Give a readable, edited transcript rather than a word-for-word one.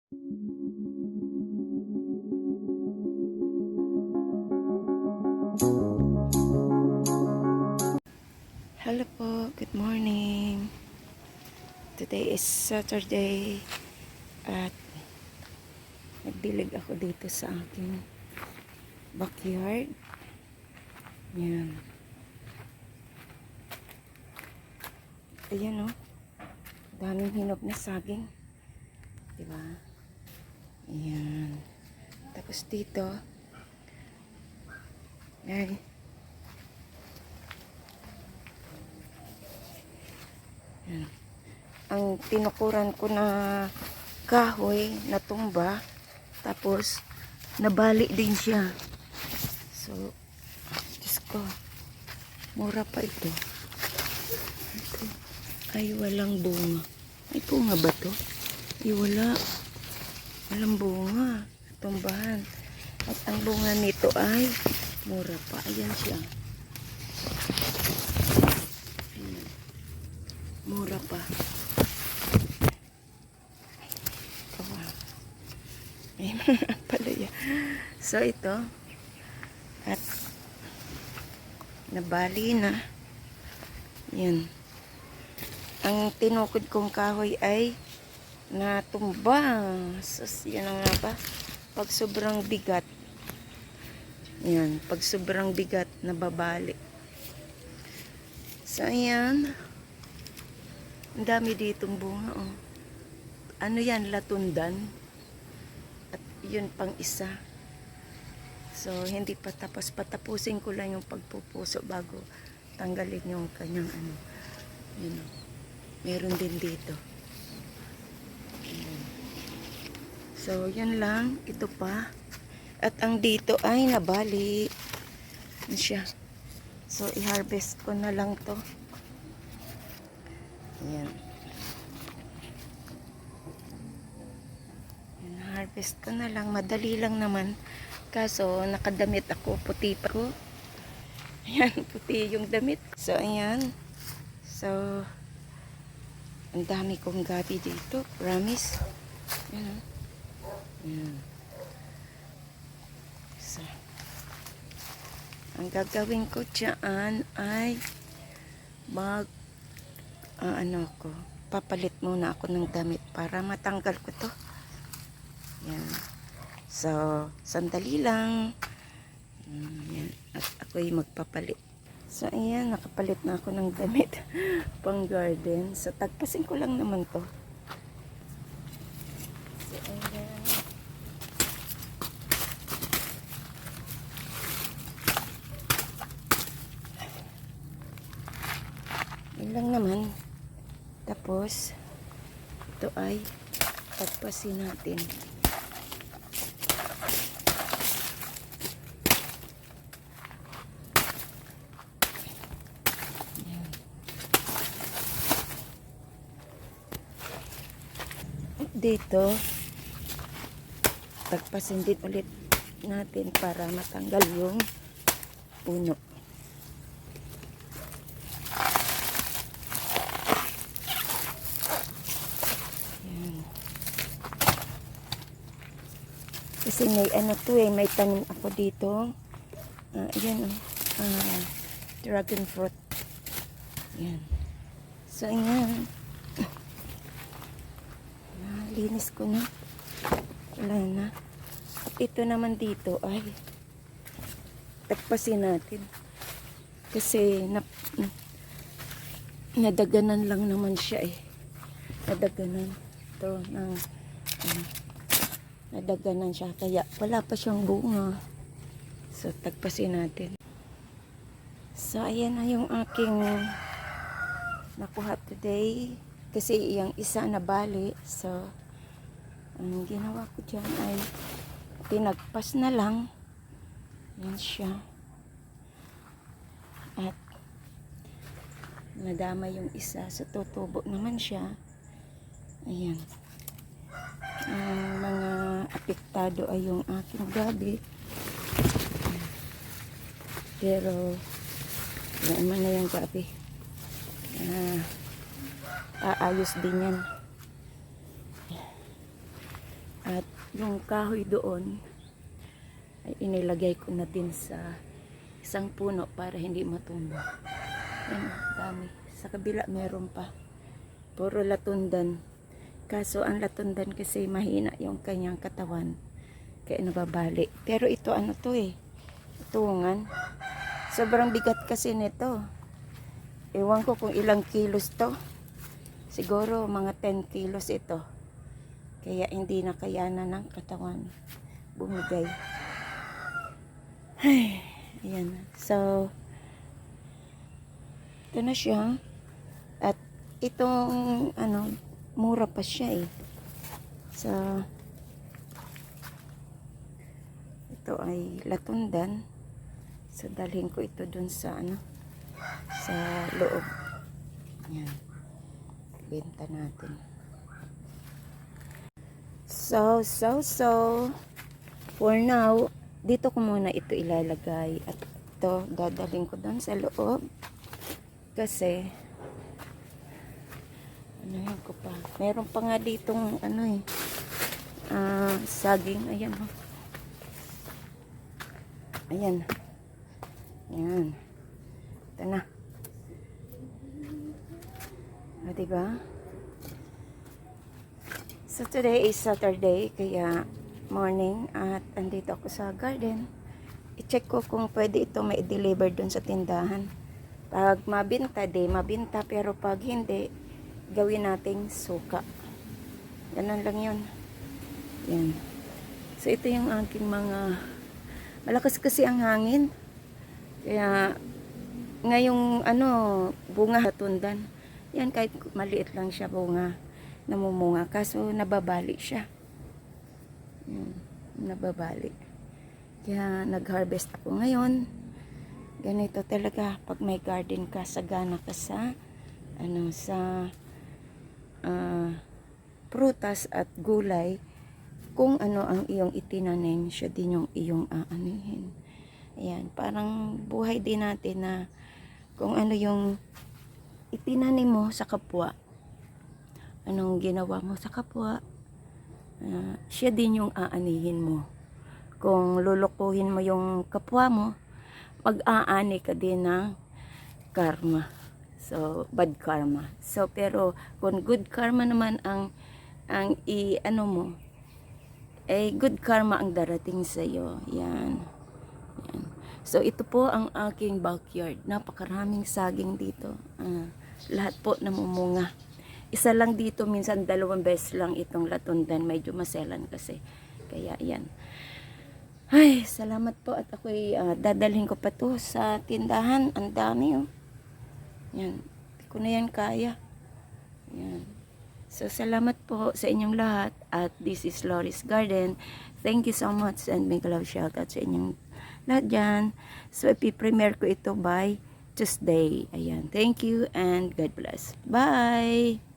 Hello po, good morning. Today is Saturday at nagdilig ako dito sa aking backyard. Yan. Ayan o. Daming hinog na saging. Diba? Ayan. Tapos dito ay yan. Ang tinukuran ko na kahoy na tumba, tapos nabali din siya. So, Diyos ko, mura pa ito. Ay, walang bunga. Ay, bunga ba to? Ay, wala. Walang bunga. Tumbahan. At ang bunga nito ay mura pa. Ayan siya. Ayan. Mura pa. Ay, mga palaya. So, ito. At nabali na. Yan. Ang tinukod kong kahoy ay natumba. Sus, yan nga ba? Pag sobrang bigat. Yan. Pag sobrang bigat, nababali. So, ayan. Ang dami ditong bunga, oh. Ano yan? Latundan. At yun pang isa. So, hindi pa tapos. Patapusin ko lang yung pagpupuso bago tanggalin yung kanyang ano. Yun. Meron din dito. Ayan. So, yun lang. Ito pa. At ang dito ay nabali. Yan siya. So, i-harvest ko na lang to. Ayan. Harvest ko na lang. Madali lang naman. Kaso, nakadamit ako. Puti pa ko. Ayan, puti yung damit. So, ayan. So, ang dami kong gabi dito. Promise. Ayan. Ayan. So, ang gagawin ko dyan ay papalit muna ako ng damit para matanggal ko to. Yan. So, sandali lang. Yan. At ako'y magpapalit. So, ayan. Nakapalit na ako ng damit. Pang garden. So, tagpasin ko lang naman to. So, ayan. Yan lang naman. Tapos, ito ay tagpasin natin. Dito tagpasin din ulit natin para matanggal yung puno. Yan. Kasi may ano to eh, may tanim ako dito. Ayan dragon fruit. Yan. So ayan. Linis ko na. Wala na. At ito naman dito ay tagpasin natin. Kasi nadaganan lang naman siya eh. Nadaganan. Ito ng nadaganan siya. Kaya wala pa siyang bunga. So tagpasin natin. So ayan na yung aking nakuha today. Kasi yung isa na bali. So ang ginawa ko dyan ay tinagpas na lang. Yan siya. At nadama yung isa. So tutubo naman siya. Ayan. Ang mga apektado ay yung aking gabi. Pero naman na yung gabi. Aayos din yan. At yung kahoy doon ay inilagay ko na din sa isang puno para hindi matumba. Yan, dami. Sa kabila meron pa. Puro latundan. Kaso ang latundan kasi mahina yung kanyang katawan. Kaya nababali. Pero ito ano to eh. Tungan. Sobrang bigat kasi nito. Ewan ko kung ilang kilos to. Siguro mga 10 kilos ito. Kaya hindi na kayanan ng katawan. Bumigay. Ay, ayan. So, ito na siya. At itong, ano, mura pa siya eh. So, ito ay latundan. So, dalhin ko ito dun sa, ano, sa loob. Ayan. Benta natin. So, for now, dito ko muna ito ilalagay. At ito, dadalhin ko dun sa loob. Kasi, ano yun ko pa. Meron pa nga ditong, ano eh, saging. Ayan, oh. Ayan. Ayan. Ito na. O, diba? So, today is Saturday, kaya morning, at andito ako sa garden. I-check ko kung pwede ito ma-deliver dun sa tindahan. Pag mabinta, mabinta, pero pag hindi, gawin nating suka. Ganun lang yun. Yan. So, ito yung aking mga, malakas kasi ang hangin. Kaya, ngayong, ano, bunga hatundan. Yan, kahit maliit lang siya bunga. Namumunga, kaso nababali siya. Nababali. Kaya nag-harvest ako ngayon. Ganito talaga pag may garden ka, sagana ka sa ano, sa prutas at gulay. Kung ano ang iyong itinanim, siya din yung iyong aanihin. Ayan, parang buhay din natin na kung ano yung itinanim mo sa kapwa, anong ginawa mo sa kapwa, siya din yung aanihin mo. Kung lulukuhin mo yung kapwa mo, mag-aani ka din ng karma. So, bad karma. So, pero kung good karma naman ang i-ano mo, eh, good karma ang darating sa iyo. Yan. Yan. So, ito po ang aking backyard. Napakaraming saging dito. Lahat po namumunga. Isa lang dito, minsan 2 beses lang itong latundan. Medyo maselan kasi. Kaya yan. Ay, salamat po. At ako'y dadalhin ko pa to sa tindahan. Ang dami oh. Yan. Hindi ko na yan kaya. Yan. So, salamat po sa inyong lahat. At this is Lori's Garden. Thank you so much and make love shout out sa inyong lahat dyan. So, ipipremiere ko ito by Tuesday. Ayan. Thank you and God bless. Bye!